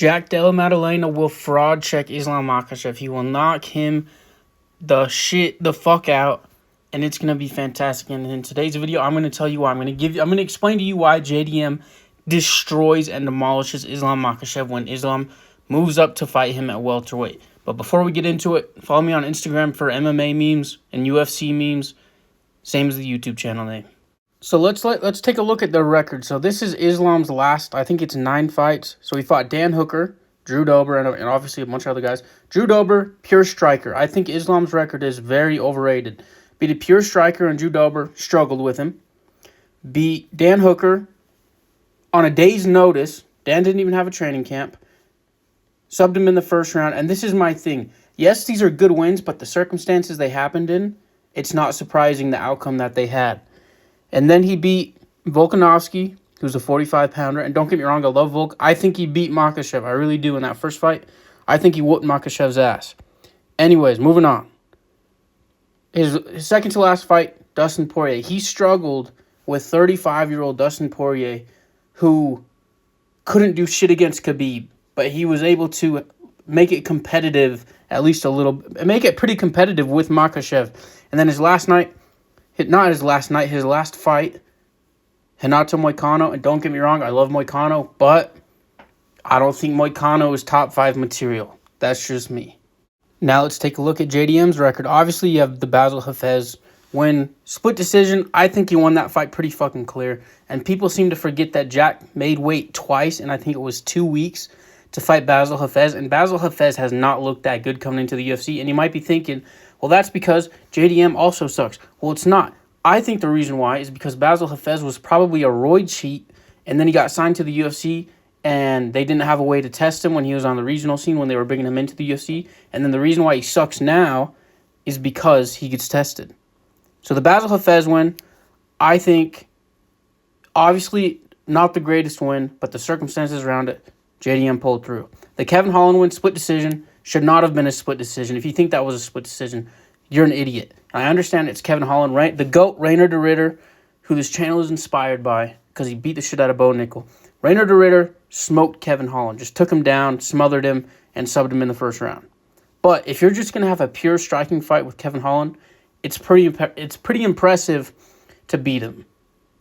Jack Della Maddalena will fraud check Islam Makhachev. He will knock him the fuck out, and it's gonna be fantastic. And in today's video, I'm gonna tell you why. I'm gonna explain to you why JDM destroys and demolishes Islam Makhachev when Islam moves up to fight him at welterweight. But before we get into it, follow me on Instagram for MMA memes and UFC memes, same as the YouTube channel name. So let's take a look at the record. So this is Islam's last, I think it's 9 fights. So he fought Dan Hooker, Drew Dober, and obviously a bunch of other guys. Drew Dober, pure striker. I think Islam's record is very overrated. Beat a pure striker, and Drew Dober struggled with him. Beat Dan Hooker on a day's notice. Dan didn't even have a training camp. Subbed him in the first round, and this is my thing. Yes, these are good wins, but the circumstances they happened in, it's not surprising the outcome that they had. And then he beat Volkanovski, who's a 45-pounder. And don't get me wrong, I love Volk. I think he beat Makhachev. I really do in that first fight. I think he whooped Makhachev's ass. Anyways, moving on. His second to last fight, Dustin Poirier. He struggled with 35-year-old Dustin Poirier, who couldn't do shit against Khabib. But he was able to make it competitive, at least a little. Make it pretty competitive with Makhachev. And then his last fight, Renato Moicano. And don't get me wrong, I love Moicano, but I don't think Moicano is top 5 material. That's just me. Now let's take a look at JDM's record. Obviously, you have the Basel Hafez win. Split decision. I think he won that fight pretty fucking clear. And people seem to forget that Jack made weight twice, and I think it was 2 weeks, to fight Basel Hafez. And Basel Hafez has not looked that good coming into the UFC. And you might be thinking, well, that's because JDM also sucks. Well, it's not. I think the reason why is because Basel Hafez was probably a roid cheat, and then he got signed to the UFC, and they didn't have a way to test him when he was on the regional scene when they were bringing him into the UFC. And then the reason why he sucks now is because he gets tested. So the Basel Hafez win, I think, obviously not the greatest win, but the circumstances around it, JDM pulled through. The Kevin Holland win, split decision, should not have been a split decision. If you think that was a split decision, you're an idiot. I understand it's Kevin Holland, right? The GOAT, Rainer de Ritter, who this channel is inspired by because he beat the shit out of Bo Nickel. Rainer de Ritter smoked Kevin Holland, just took him down, smothered him, and subbed him in the first round. But if you're just going to have a pure striking fight with Kevin Holland, it's pretty impressive to beat him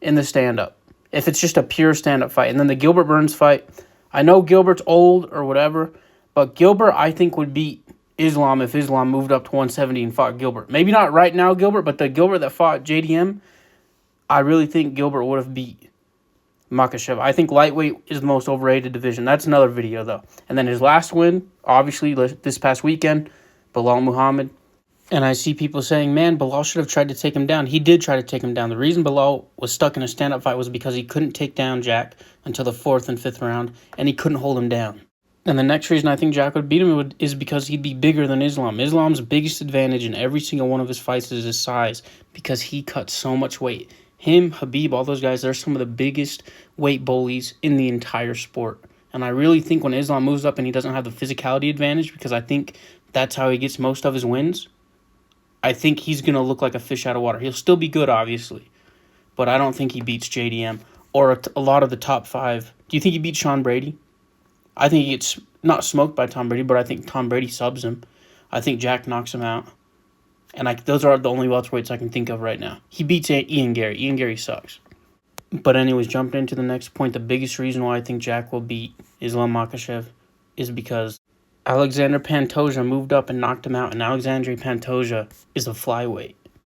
in the stand-up, if it's just a pure stand-up fight. And then the Gilbert Burns fight, I know Gilbert's old or whatever, but Gilbert, I think, would beat Islam if Islam moved up to 170 and fought Gilbert. Maybe not right now, Gilbert, but the Gilbert that fought JDM, I really think Gilbert would have beat Makhachev. I think lightweight is the most overrated division. That's another video, though. And then his last win, obviously, this past weekend, Belal Muhammad. And I see people saying, man, Belal should have tried to take him down. He did try to take him down. The reason Belal was stuck in a stand-up fight was because he couldn't take down Jack until the 4th and 5th round, and he couldn't hold him down. And the next reason I think Jack would beat him is because he'd be bigger than Islam. Islam's biggest advantage in every single one of his fights is his size, because he cuts so much weight. Him, Khabib, all those guys, they're some of the biggest weight bullies in the entire sport. And I really think when Islam moves up and he doesn't have the physicality advantage, because I think that's how he gets most of his wins, I think he's going to look like a fish out of water. He'll still be good, obviously, but I don't think he beats JDM or a lot of the top 5. Do you think he beats Sean Brady? I think he gets not smoked by Tom Brady, but I think Tom Brady subs him. I think Jack knocks him out. And those are the only welterweights I can think of right now. He beats Ian Gary. Ian Gary sucks. But anyways, jumping into the next point, the biggest reason why I think Jack will beat Islam Makhachev is because Alexander Pantoja moved up and knocked him out, and Alexander Pantoja is a flyweight.